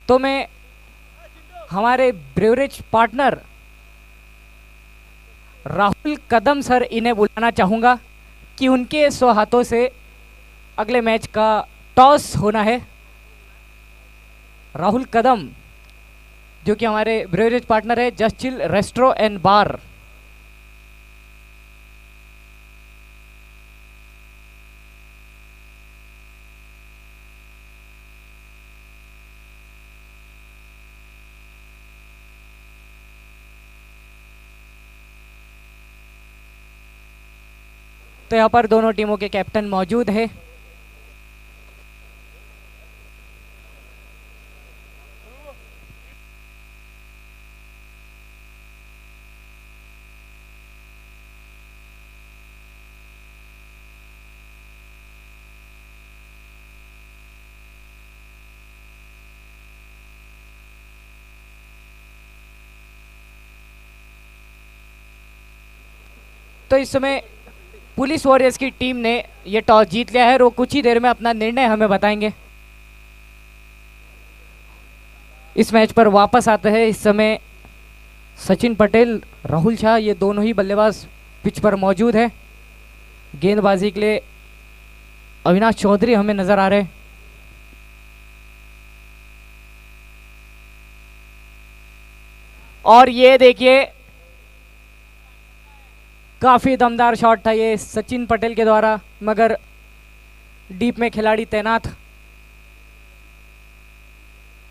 तो मैं हमारे ब्रेवरेज पार्टनर राहुल कदम सर इन्हें बुलाना चाहूँगा कि उनके सौ हाथों से अगले मैच का टॉस होना है। राहुल कदम जो कि हमारे ब्रेवरेज पार्टनर है जस्ट चिल रेस्टोरेंट एंड बार। तो यहाँ पर दोनों टीमों के कैप्टन मौजूद है। तो इस समय पुलिस वॉरियर्स की टीम ने ये टॉस जीत लिया है और वो कुछ ही देर में अपना निर्णय हमें बताएंगे। इस मैच पर वापस आते हैं इस समय सचिन पटेल, राहुल शाह, ये दोनों ही बल्लेबाज पिच पर मौजूद है। गेंदबाजी के लिए अविनाश चौधरी हमें नजर आ रहे हैं। और ये देखिए काफ़ी दमदार शॉट था ये सचिन पटेल के द्वारा, मगर डीप में खिलाड़ी तैनात,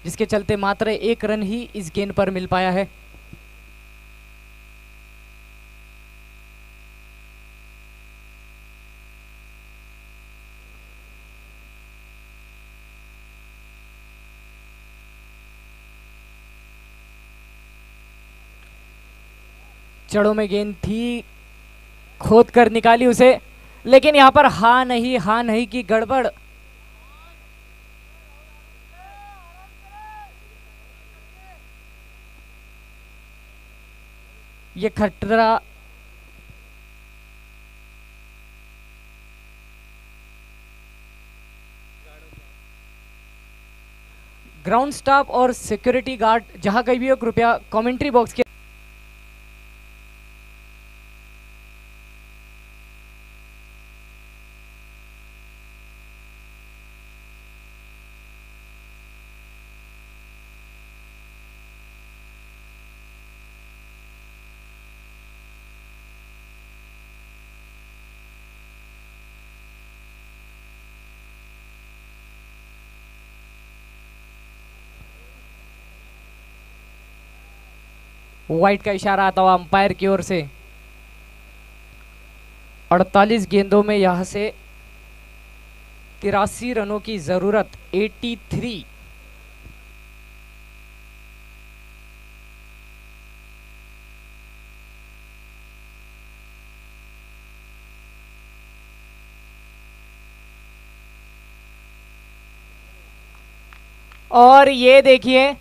जिसके चलते मात्र एक रन ही इस गेंद पर मिल पाया है। जड़ों में गेंद थी, खोद कर निकाली उसे, लेकिन यहां पर हाँ नहीं की गड़बड़। ये खतरा ग्राउंड स्टाफ और सिक्योरिटी गार्ड जहां कहीं भी हो, कृपया कमेंट्री बॉक्स के वाइट का इशारा आता हुआ अंपायर की ओर से। 48 गेंदों में यहां से 83 रनों की जरूरत, 83। और ये देखिए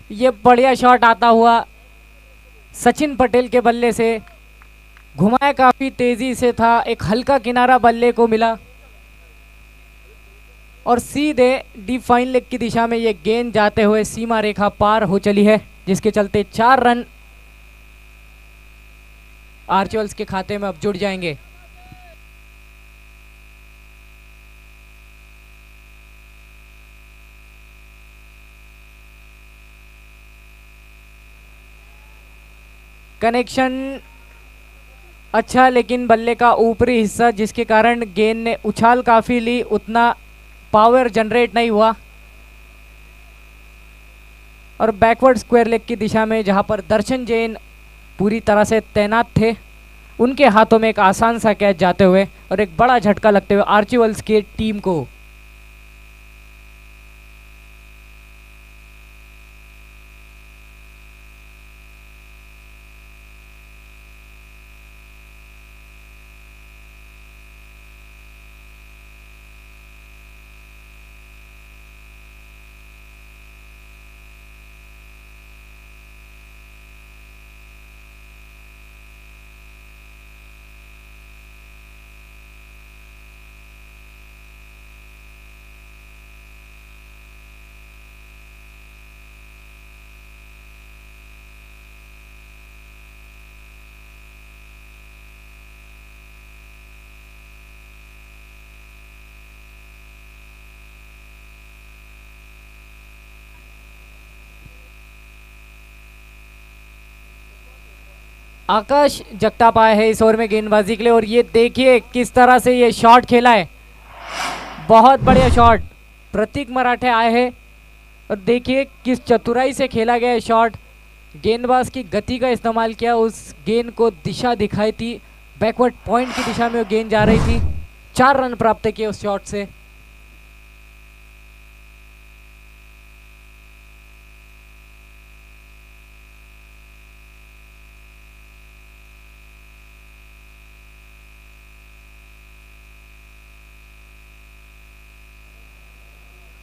ये बढ़िया शॉट आता हुआ सचिन पटेल के बल्ले से, घुमाया काफी तेजी से था, एक हल्का किनारा बल्ले को मिला और सीधे डीप फाइन लेग की दिशा में ये गेंद जाते हुए सीमा रेखा पार हो चली है, जिसके चलते 4 रन आर्चर्स के खाते में अब जुड़ जाएंगे। कनेक्शन अच्छा, लेकिन बल्ले का ऊपरी हिस्सा, जिसके कारण गेंद ने उछाल काफी ली, उतना पावर जनरेट नहीं हुआ और बैकवर्ड स्क्वायर लेग की दिशा में जहां पर दर्शन जैन पूरी तरह से तैनात थे, उनके हाथों में एक आसान सा कैच जाते हुए और एक बड़ा झटका लगते हुए आर्चिवल्स की टीम को। आकाश जगताप आए हैं इस ओवर में गेंदबाजी के लिए, और ये देखिए किस तरह से ये शॉट खेला है, बहुत बढ़िया शॉट। प्रतीक मराठे आए हैं और देखिए किस चतुराई से खेला गया है शॉट। गेंदबाज की गति का इस्तेमाल किया, उस गेंद को दिशा दिखाई थी, बैकवर्ड पॉइंट की दिशा में वो गेंद जा रही थी। 4 रन प्राप्त किए उस शॉट से।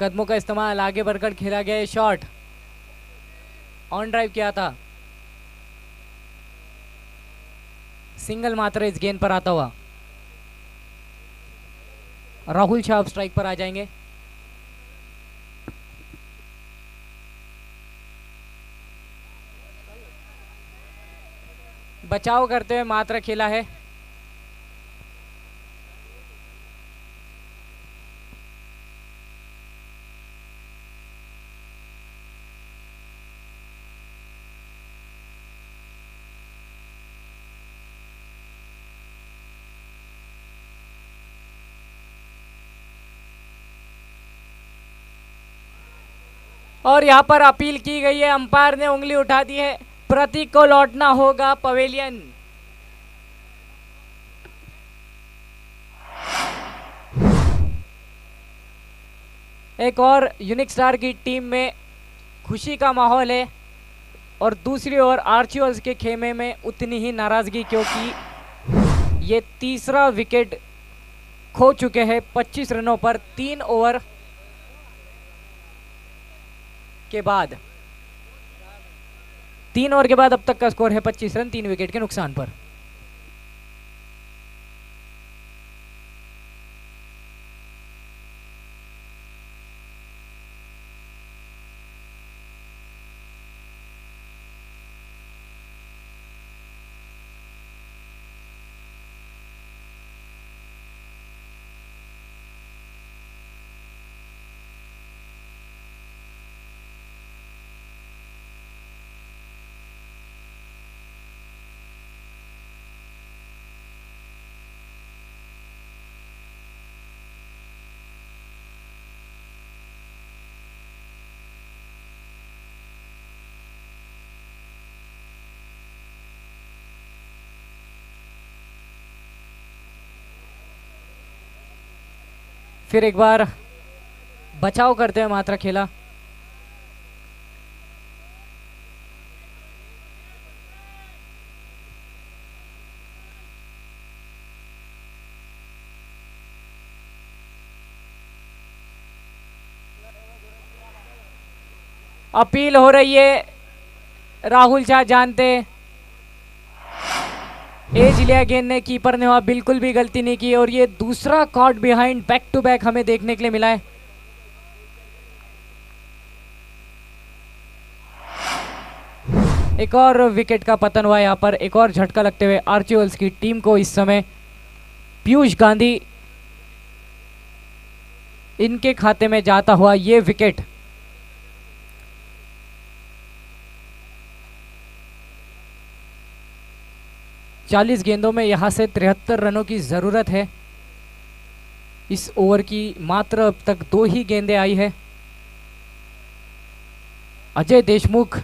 कदमों का इस्तेमाल, आगे बढ़कर खेला गया है शॉट, ऑन ड्राइव किया था, सिंगल मात्र इस गेंद पर आता हुआ। राहुल शाह स्ट्राइक पर आ जाएंगे। बचाव करते हुए मात्र खेला है। और यहाँ पर अपील की गई है, अंपायर ने उंगली उठा दी है, प्रतीक को लौटना होगा पवेलियन। एक और यूनिक स्टार की टीम में खुशी का माहौल है, और दूसरी ओर आर्चियर्स के खेमे में उतनी ही नाराजगी, क्योंकि ये तीसरा विकेट खो चुके हैं 25 रनों पर 3 ओवर के बाद। 3 ओवर के बाद अब तक का स्कोर है 25 रन 3 विकेट के नुकसान पर। फिर एक बार बचाव करते हुए मात्रा खेला। अपील हो रही है, राहुल शाह जानते, एज लिया गेंद ने, कीपर ने वहां बिल्कुल भी गलती नहीं की, और ये दूसरा cot behind back to back हमें देखने के लिए मिला है। एक और विकेट का पतन हुआ यहाँ पर, एक और झटका लगते हुए आर्चियर्स की टीम को। इस समय पीयूष गांधी इनके खाते में जाता हुआ ये विकेट। चालीस गेंदों में यहां से 73 रनों की जरूरत है। इस ओवर की मात्र अब तक 2 ही गेंदें आई है। अजय देशमुख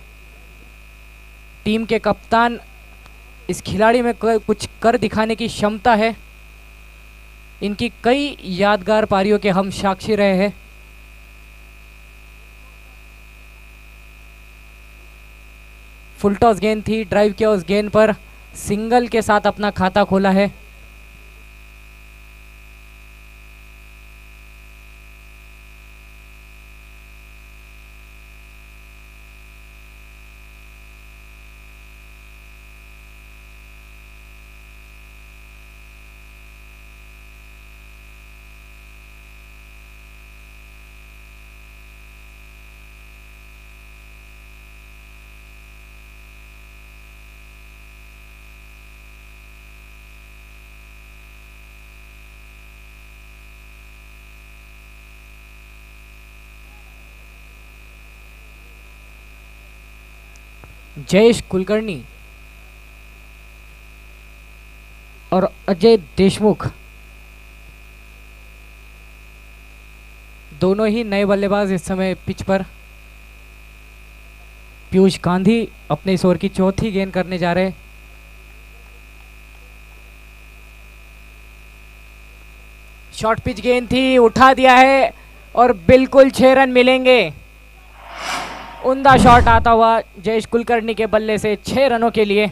टीम के कप्तान, इस खिलाड़ी में कुछ कर दिखाने की क्षमता है। इनकी कई यादगार पारियों के हम साक्षी रहे हैं। फुल टॉस गेंद थी, ड्राइव किया उस गेंद पर, सिंगल के साथ अपना खाता खोला है। जयेश कुलकर्णी अजय देशमुख, दोनों ही नए बल्लेबाज इस समय पिच पर। पीयूष गांधी अपने इस ओवर की चौथी गेंद करने जा रहे। शॉर्ट पिच गेंद थी, उठा दिया है और बिल्कुल 6 रन मिलेंगे। उम्दा शॉट आता हुआ जयेश कुलकर्णी के बल्ले से 6 रनों के लिए।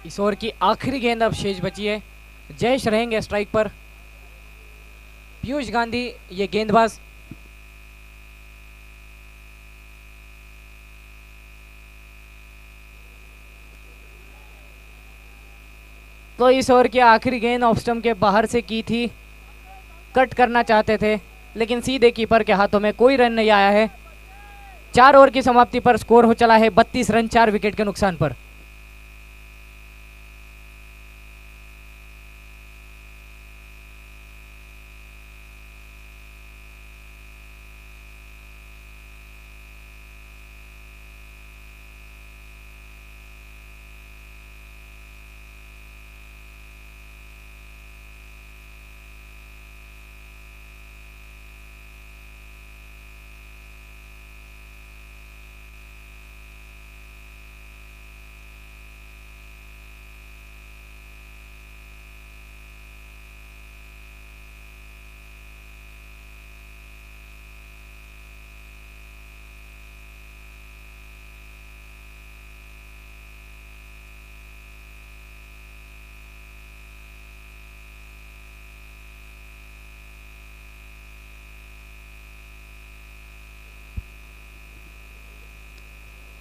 इस ओवर की आखिरी गेंद अब शेष बची है। जयेश रहेंगे स्ट्राइक पर। पीयूष गांधी ये गेंदबाज। तो इस ओवर की आखिरी गेंद ऑफ स्टंप के बाहर से की थी, कट करना चाहते थे लेकिन सीधे कीपर के हाथों में कोई रन नहीं आया है। 4 ओवर की समाप्ति पर स्कोर हो चला है 32 रन 4 विकेट के नुकसान पर।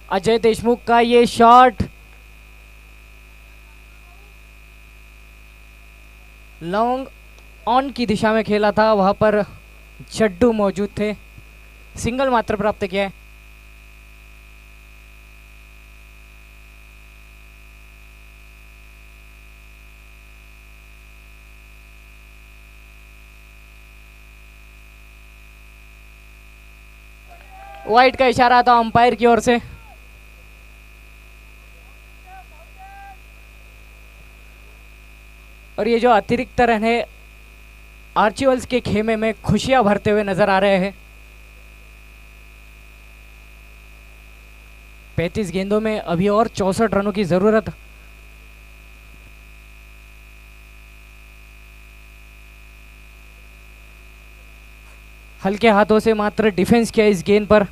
अजय देशमुख का ये शॉट लॉन्ग ऑन की दिशा में खेला था, वहां पर जड्डू मौजूद थे, सिंगल मात्र प्राप्त किया है। वाइड का इशारा था अंपायर की ओर से। और ये जो अतिरिक्त रन है आर्चिवल्स के खेमे में खुशियां भरते हुए नजर आ रहे हैं। 35 गेंदों में अभी और 64 रनों की जरूरत। हल्के हाथों से मात्र डिफेंस किया इस गेंद पर।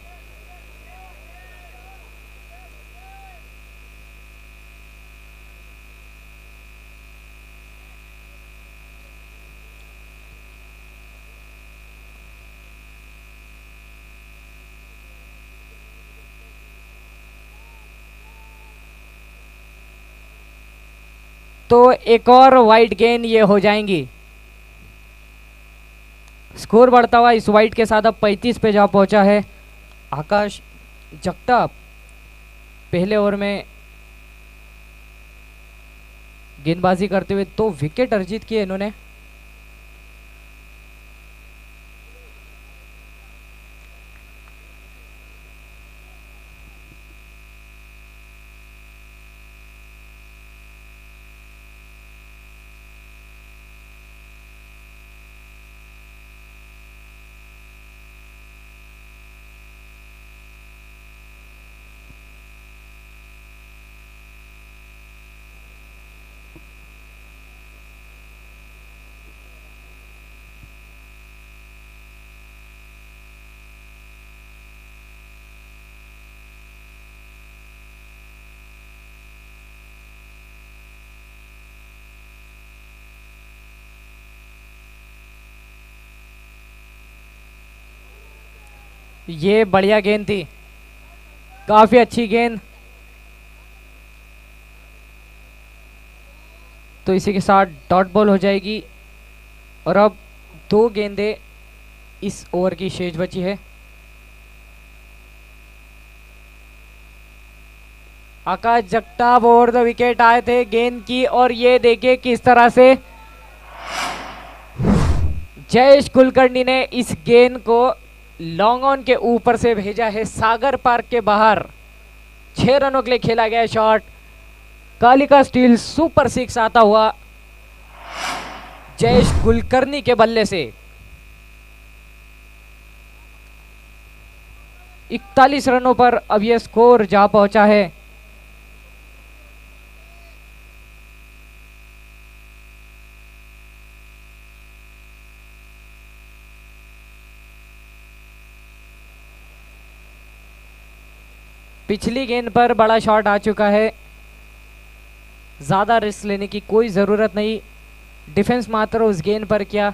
तो एक और वाइड गेंद ये हो जाएंगी। स्कोर बढ़ता हुआ इस वाइड के साथ अब 35 पे जा पहुंचा है। आकाश जगताप पहले ओवर में गेंदबाजी करते हुए 2 विकेट अर्जित किए इन्होंने। ये बढ़िया गेंद थी, काफी अच्छी गेंद। तो इसी के साथ डॉट बॉल हो जाएगी और अब 2 गेंदें इस ओवर की शेष बची है। आकाश जगताप ओवर द विकेट आए थे गेंद की, और ये देखिए किस तरह से जयेश कुलकर्णी ने इस गेंद को लॉन्ग ऑन के ऊपर से भेजा है सागर पार्क के बाहर। 6 रनों के लिए खेला गया शॉट। कालिका स्टील सुपर 6 आता हुआ जयेश कुलकर्णी के बल्ले से। 41 रनों पर अब यह स्कोर जा पहुंचा है। पिछली गेंद पर बड़ा शॉट आ चुका है, ज्यादा रिस्क लेने की कोई जरूरत नहीं, डिफेंस मात्र उस गेंद पर किया।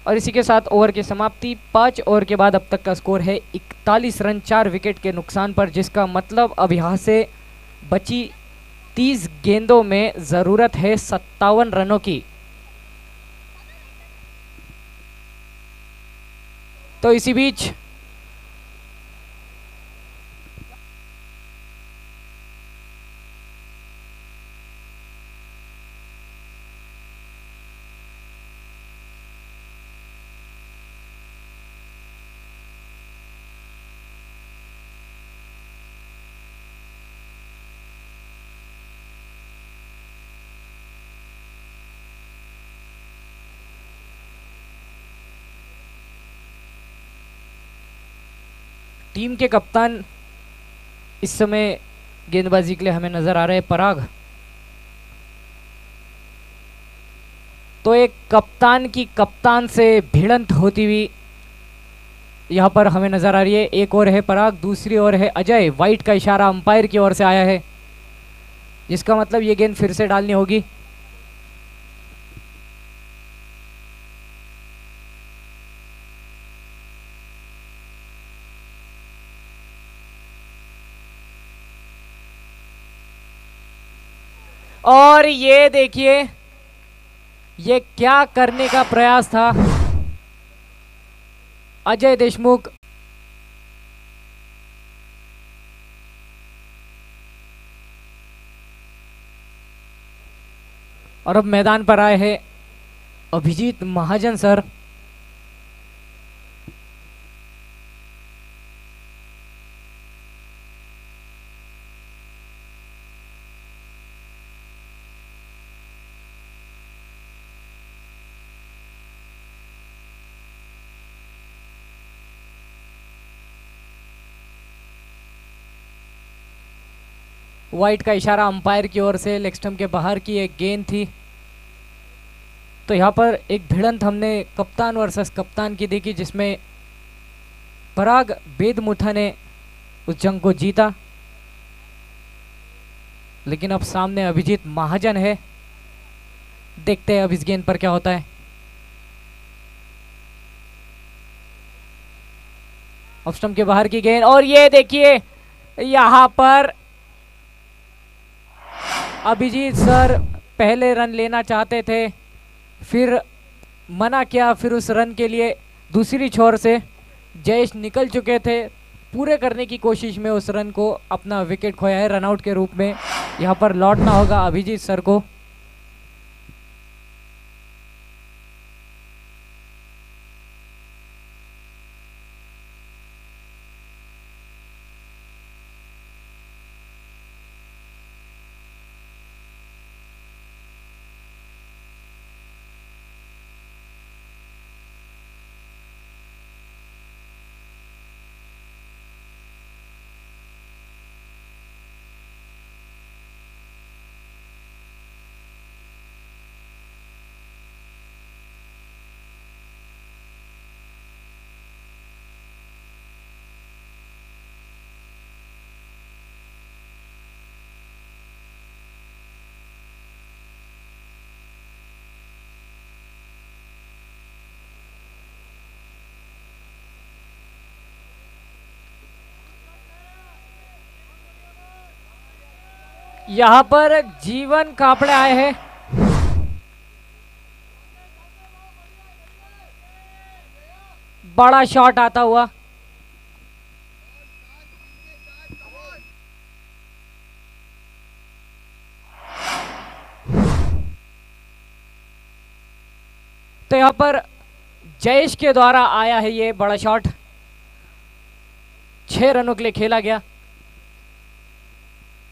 और इसी के साथ ओवर की समाप्ति। 5 ओवर के बाद अब तक का स्कोर है 41 रन 4 विकेट के नुकसान पर, जिसका मतलब अब यहां से बची 30 गेंदों में जरूरत है 57 रनों की। तो इसी बीच टीम के कप्तान इस समय गेंदबाजी के लिए हमें नजर आ रहे हैं पराग। तो एक कप्तान की कप्तान से भिड़ंत होती हुई यहां पर हमें नजर आ रही है। एक और है पराग, दूसरी ओर है अजय। वाइट का इशारा अंपायर की ओर से आया है, जिसका मतलब ये गेंद फिर से डालनी होगी। और ये देखिए ये क्या करने का प्रयास था अजय देशमुख। और अब मैदान पर आए हैं अभिजीत महाजन सर। वाइट का इशारा अंपायर की ओर से, लेग स्टंप के बाहर की एक गेंद थी। तो यहाँ पर एक भिड़ंत हमने कप्तान वर्सेस कप्तान की देखी, जिसमें पराग बेदमुथा ने उस जंग को जीता। लेकिन अब सामने अभिजीत महाजन है, देखते हैं अब इस गेंद पर क्या होता है। ऑफ स्टंप के बाहर की गेंद, और ये देखिए यहाँ पर अभिजीत सर पहले रन लेना चाहते थे, फिर मना किया, फिर उस रन के लिए दूसरी छोर से जयेश निकल चुके थे। पूरे करने की कोशिश में उस रन को अपना विकेट खोया है रनआउट के रूप में। यहाँ पर लौटना होगा अभिजीत सर को। यहाँ पर जीवन कापड़े आए हैं। बड़ा शॉट आता हुआ। यहाँ पर जयेश के द्वारा आया है ये बड़ा शॉट, 6 रनों के लिए खेला गया।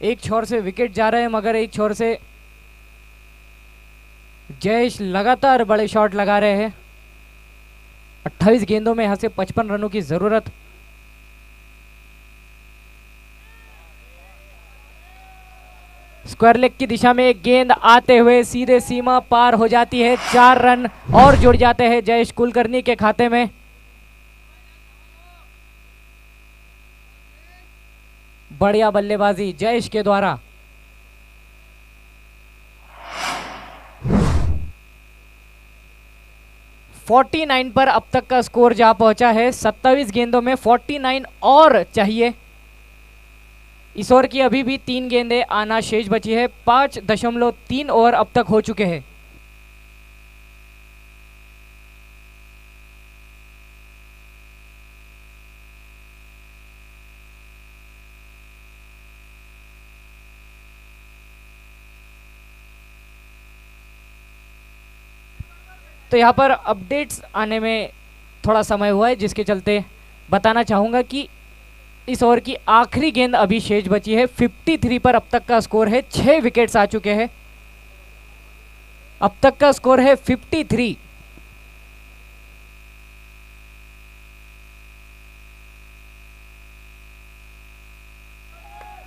एक छोर से विकेट जा रहे हैं मगर एक छोर से जयेश लगातार बड़े शॉट लगा रहे हैं। 28 गेंदों में यहाँ से 55 रनों की जरूरत। स्क्वायर लेग की दिशा में एक गेंद आते हुए सीधे सीमा पार हो जाती है। 4 रन और जुड़ जाते हैं जयेश कुलकर्णी के खाते में। बढ़िया बल्लेबाजी जयेश के द्वारा। फोर्टी 49 पर अब तक का स्कोर जा पहुंचा है। 27 गेंदों में 49 और चाहिए। इस ओवर की अभी भी 3 गेंदें आना शेष बची है। 5.3 ओवर अब तक हो चुके हैं। तो यहाँ पर अपडेट्स आने में थोड़ा समय हुआ है, जिसके चलते बताना चाहूँगा कि इस ओवर की आखिरी गेंद अभी शेष बची है। 53 पर अब तक का स्कोर है। 6 विकेट्स आ चुके हैं। अब तक का स्कोर है 53।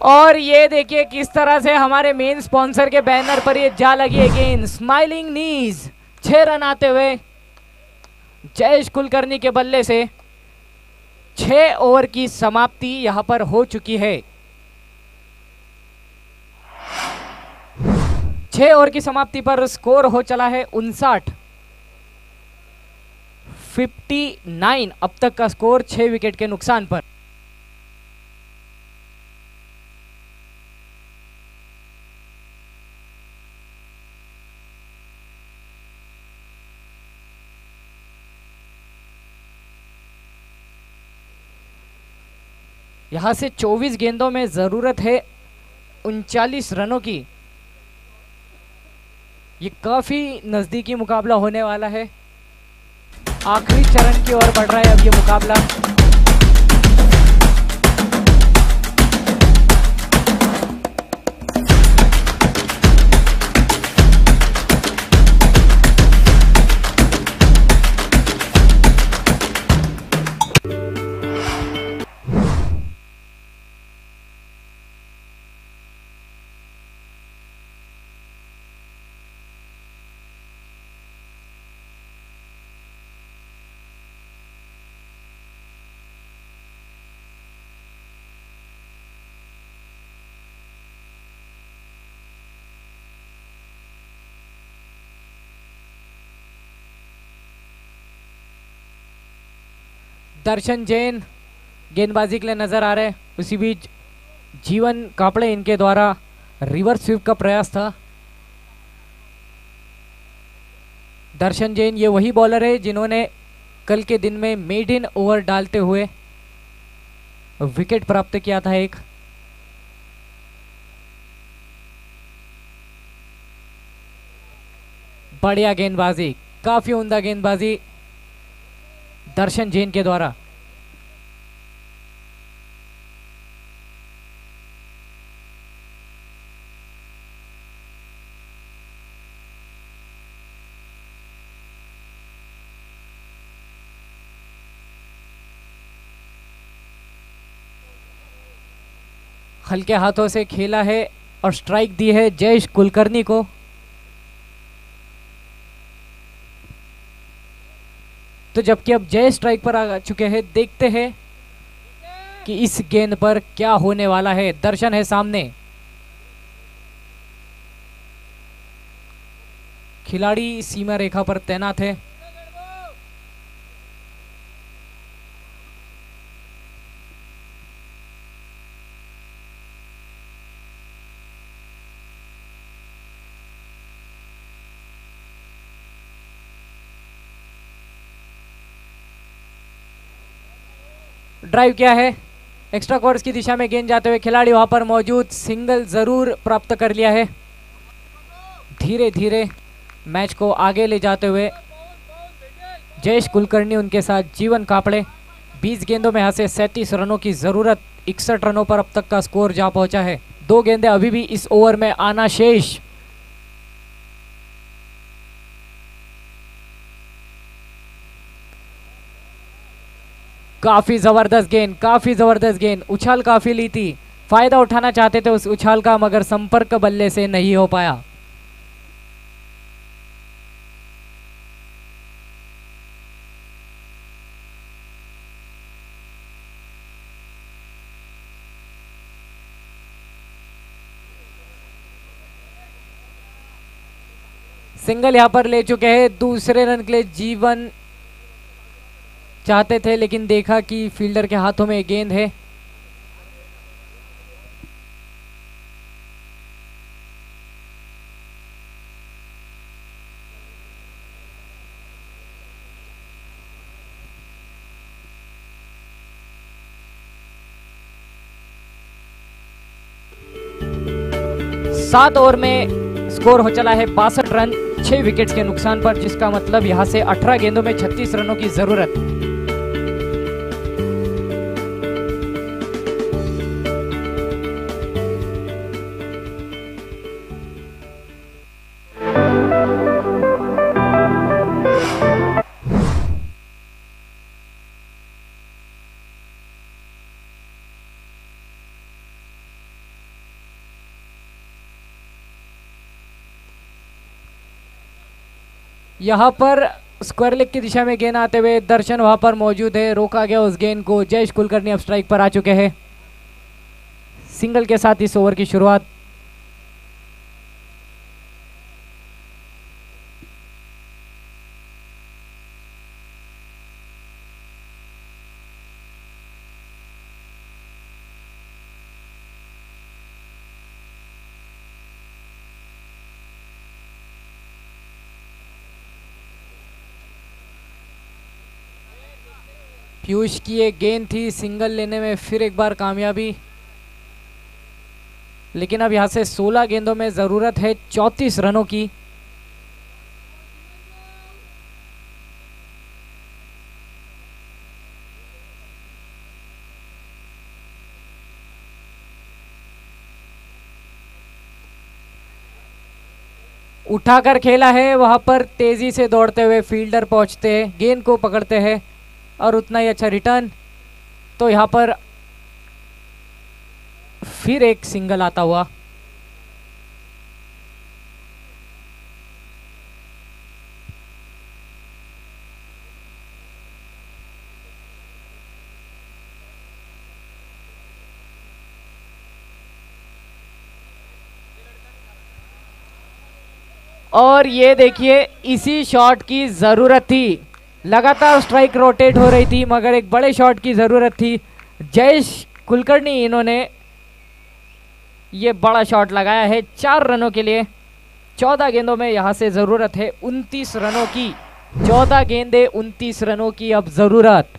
और ये देखिए किस तरह से हमारे मेन स्पॉन्सर के बैनर पर ये जा लगी है गेंद। स्माइलिंग नीज। 6 रन आते हुए जयेश कुलकर्णी के बल्ले से 6 ओवर की समाप्ति यहां पर हो चुकी है। 6 ओवर की समाप्ति पर स्कोर हो चला है 59 अब तक का स्कोर 6 विकेट के नुकसान पर। यहां से 24 गेंदों में जरूरत है 39 रनों की। ये काफी नजदीकी मुकाबला होने वाला है। आखिरी चरण की ओर बढ़ रहा है अब ये मुकाबला। दर्शन जैन गेंदबाजी के लिए नजर आ रहे हैं। उसी बीच जीवन कापड़े इनके द्वारा रिवर्स स्वीप का प्रयास था। दर्शन जैन ये वही बॉलर है जिन्होंने कल के दिन में मेडन ओवर डालते हुए विकेट प्राप्त किया था एक। बढ़िया गेंदबाजी, काफी उम्दा गेंदबाजी दर्शन जैन के द्वारा। हल्के हाथों से खेला है और स्ट्राइक दी है जयेश कुलकर्णी को। तो जबकि अब जय स्ट्राइक पर आ चुके हैं, देखते हैं कि इस गेंद पर क्या होने वाला है। दर्शन है सामने, खिलाड़ी सीमा रेखा पर तैनात है। ड्राइव किया है, एक्स्ट्रा कोर्स की दिशा में गेंद जाते हुए खिलाड़ी वहां पर मौजूद, सिंगल जरूर प्राप्त कर लिया है। धीरे धीरे मैच को आगे ले जाते हुए जयेश कुलकर्णी उनके साथ जीवन कापड़े। 20 गेंदों में यहाँ से 37 रनों की ज़रूरत। 61 रनों पर अब तक का स्कोर जा पहुंचा है। 2 गेंदें अभी भी इस ओवर में आना शेष। काफी जबरदस्त गेंद, काफी जबरदस्त गेंद। उछाल काफी ली थी, फायदा उठाना चाहते थे उस उछाल का, मगर संपर्क बल्ले से नहीं हो पाया। सिंगल यहां पर ले चुके हैं। दूसरे रन के लिए जीवन चाहते थे, लेकिन देखा कि फील्डर के हाथों में गेंद है। सात ओवर में स्कोर हो चला है 62 रन 6 विकेट्स के नुकसान पर, जिसका मतलब यहां से 18 गेंदों में 36 रनों की जरूरत। यहाँ पर स्क्वायर लेग की दिशा में गेंद आते हुए दर्शन वहां पर मौजूद है, रोका गया उस गेंद को। जयेश कुलकर्णी अब स्ट्राइक पर आ चुके हैं। सिंगल के साथ इस ओवर की शुरुआत। पीयूष की एक गेंद थी, सिंगल लेने में फिर एक बार कामयाबी, लेकिन अब यहां से 16 गेंदों में जरूरत है 34 रनों की। उठाकर खेला है, वहां पर तेजी से दौड़ते हुए फील्डर पहुंचते हैं, गेंद को पकड़ते हैं और उतना ही अच्छा रिटर्न। तो यहां पर फिर एक सिंगल आता हुआ। और ये देखिए, इसी शॉट की जरूरत थी। लगातार स्ट्राइक रोटेट हो रही थी, मगर एक बड़े शॉट की जरूरत थी। जयेश कुलकर्णी इन्होंने ये बड़ा शॉट लगाया है 4 रनों के लिए। 14 गेंदों में यहां से जरूरत है 29 रनों की। 14 गेंदे 29 रनों की अब जरूरत।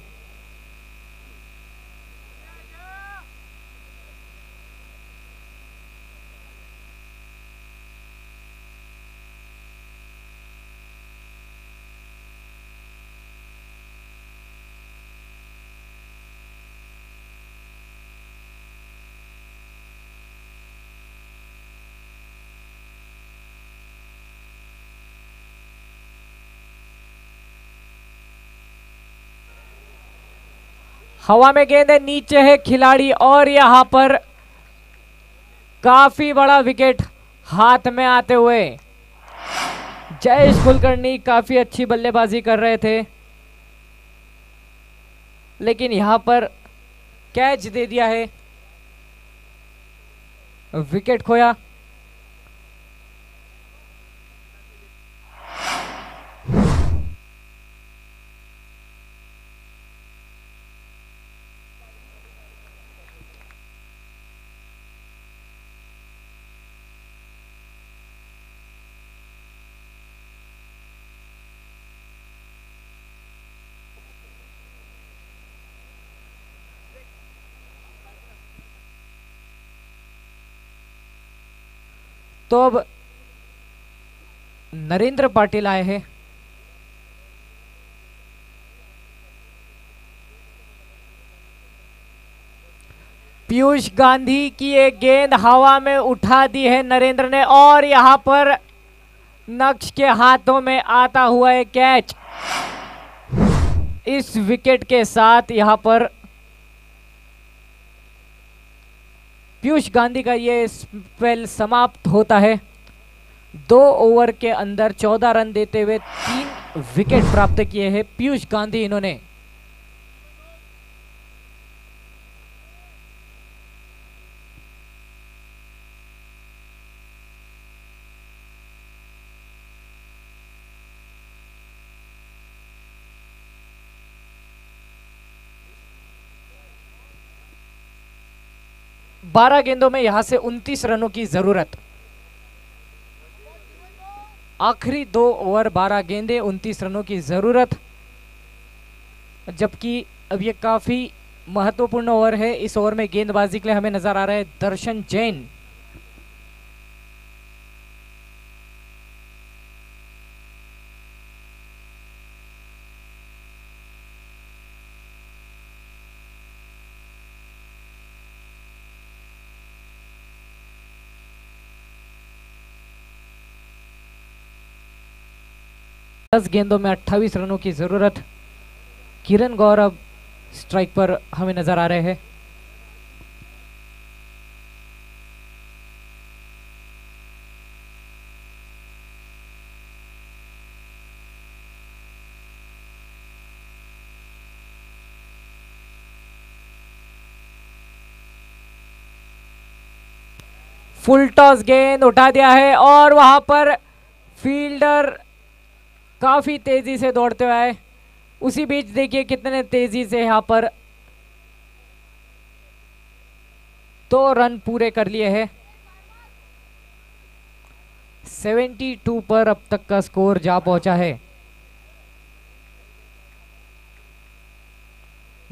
हवा में गेंद है, नीचे है खिलाड़ी, और यहां पर काफी बड़ा विकेट हाथ में आते हुए जयेश कुलकर्णी काफी अच्छी बल्लेबाजी कर रहे थे, लेकिन यहां पर कैच दे दिया है, विकेट खोया। तो अब नरेंद्र पाटिल आए हैं। पीयूष गांधी की एक गेंद हवा में उठा दी है नरेंद्र ने और यहां पर नक्श के हाथों में आता हुआ एक कैच। इस विकेट के साथ यहां पर पीयूष गांधी का ये स्पेल समाप्त होता है। 2 ओवर के अंदर 14 रन देते हुए 3 विकेट प्राप्त किए हैं पीयूष गांधी इन्होंने। बारह गेंदों में यहां से 29 रनों की जरूरत। आखिरी 2 ओवर 12 गेंदे 29 रनों की जरूरत, जबकि अब ये काफी महत्वपूर्ण ओवर है। इस ओवर में गेंदबाजी के लिए हमें नजर आ रहा है दर्शन जैन। दस गेंदों में 28 रनों की जरूरत। किरण गौरव स्ट्राइक पर हमें नजर आ रहे हैं। फुल टॉस गेंद उठा दिया है और वहां पर फील्डर काफी तेजी से दौड़ते हुए आए। उसी बीच देखिए कितने तेजी से यहां पर 2 रन पूरे कर लिए हैं। 72 पर अब तक का स्कोर जा पहुंचा है।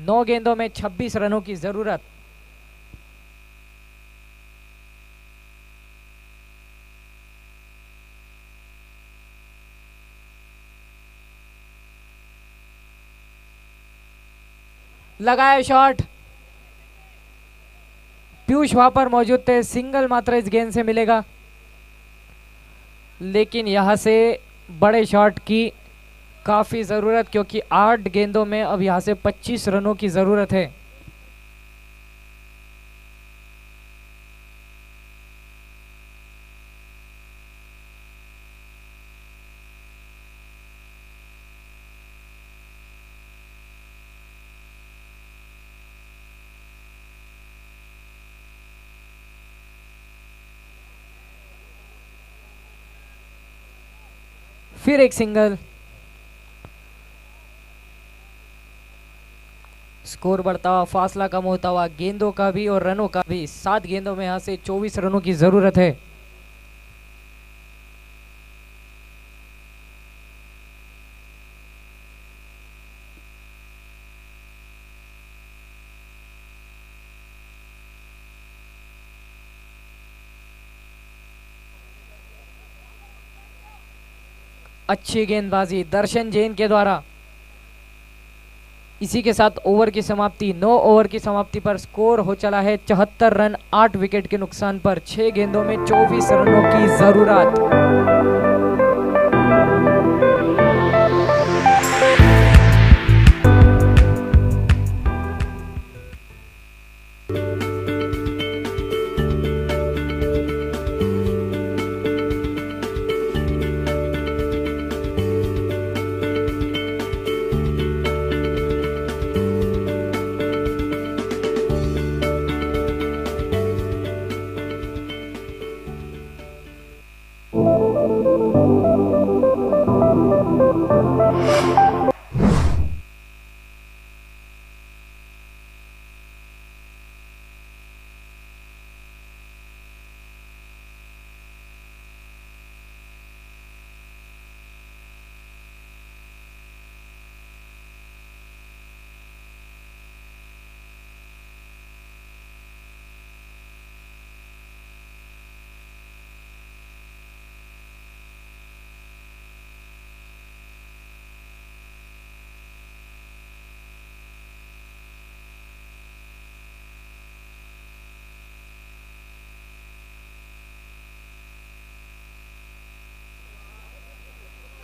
9 गेंदों में 26 रनों की जरूरत। लगाया शॉट। पीयूष वहां पर मौजूद थे, सिंगल मात्र इस गेंद से मिलेगा, लेकिन यहां से बड़े शॉट की काफी जरूरत, क्योंकि 8 गेंदों में अब यहां से 25 रनों की जरूरत है। फिर एक सिंगल। स्कोर बढ़ता हुआ, फासला कम होता हुआ, गेंदों का भी और रनों का भी। 7 गेंदों में यहां से 24 रनों की जरूरत है। अच्छी गेंदबाजी दर्शन जैन के द्वारा। इसी के साथ ओवर की समाप्ति। 9 ओवर की समाप्ति पर स्कोर हो चला है 74 रन 8 विकेट के नुकसान पर। 6 गेंदों में 24 रनों की जरूरत।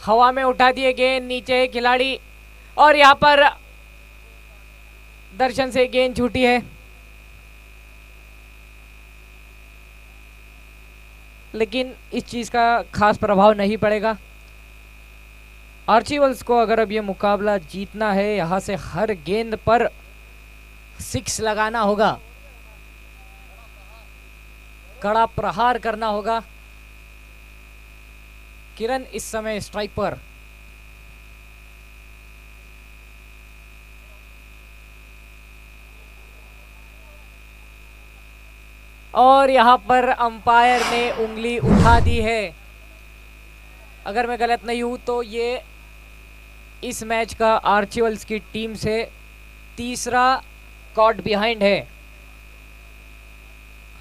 हवा में उठा दिए गेंद, नीचे खिलाड़ी और यहाँ पर दर्शन से गेंद छूटी है, लेकिन इस चीज का खास प्रभाव नहीं पड़ेगा। आर्चीवल्स को अगर अब ये मुकाबला जीतना है, यहाँ से हर गेंद पर 6 लगाना होगा, कड़ा प्रहार करना होगा। किरण इस समय स्ट्राइक पर, और यहां पर अंपायर ने उंगली उठा दी है। अगर मैं गलत नहीं हूं तो ये इस मैच का आर्चीवल्स की टीम से तीसरा कॉट बिहाइंड है।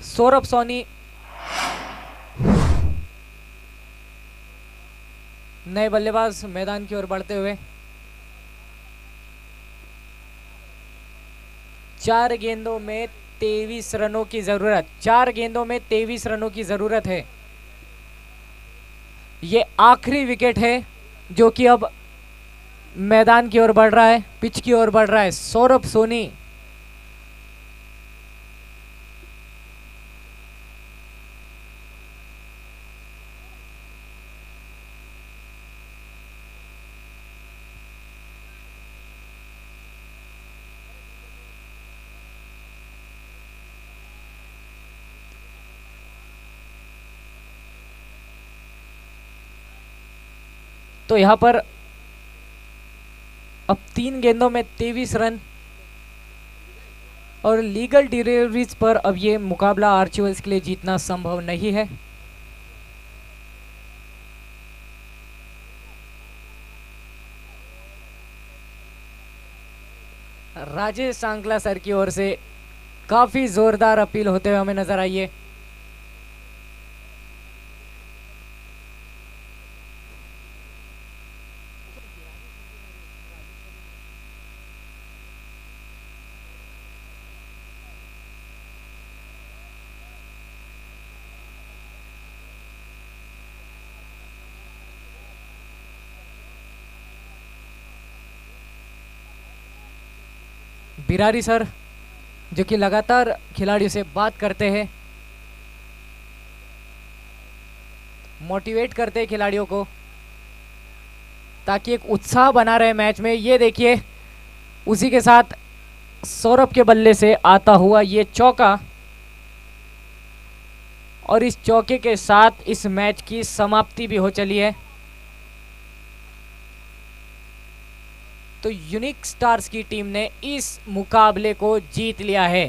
सौरभ सोनी नए बल्लेबाज मैदान की ओर बढ़ते हुए, 4 गेंदों में 23 रनों की जरूरत, 4 गेंदों में 23 रनों की जरूरत है। ये आखिरी विकेट है जो कि अब मैदान की ओर बढ़ रहा है, पिच की ओर बढ़ रहा है। सौरभ सोनी तो यहां पर अब 3 गेंदों में 23 रन और लीगल डिलीवरीज पर अब ये मुकाबला आर्चीवल्स के लिए जीतना संभव नहीं है। राजेश सांगला सर की ओर से काफी जोरदार अपील होते हुए हमें नजर आई है। बिरारी सर जो कि लगातार खिलाड़ियों से बात करते हैं, मोटिवेट करते हैं खिलाड़ियों को ताकि एक उत्साह बना रहे मैच में। ये देखिए उसी के साथ सौरभ के बल्ले से आता हुआ ये चौका, और इस चौके के साथ इस मैच की समाप्ति भी हो चली है। तो यूनिक स्टार्स की टीम ने इस मुकाबले को जीत लिया है।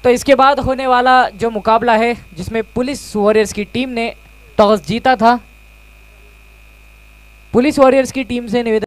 तो इसके बाद होने वाला जो मुकाबला है जिसमें पुलिस वॉरियर्स की टीम ने टॉस जीता था, पुलिस वॉरियर्स की टीम से निवेदन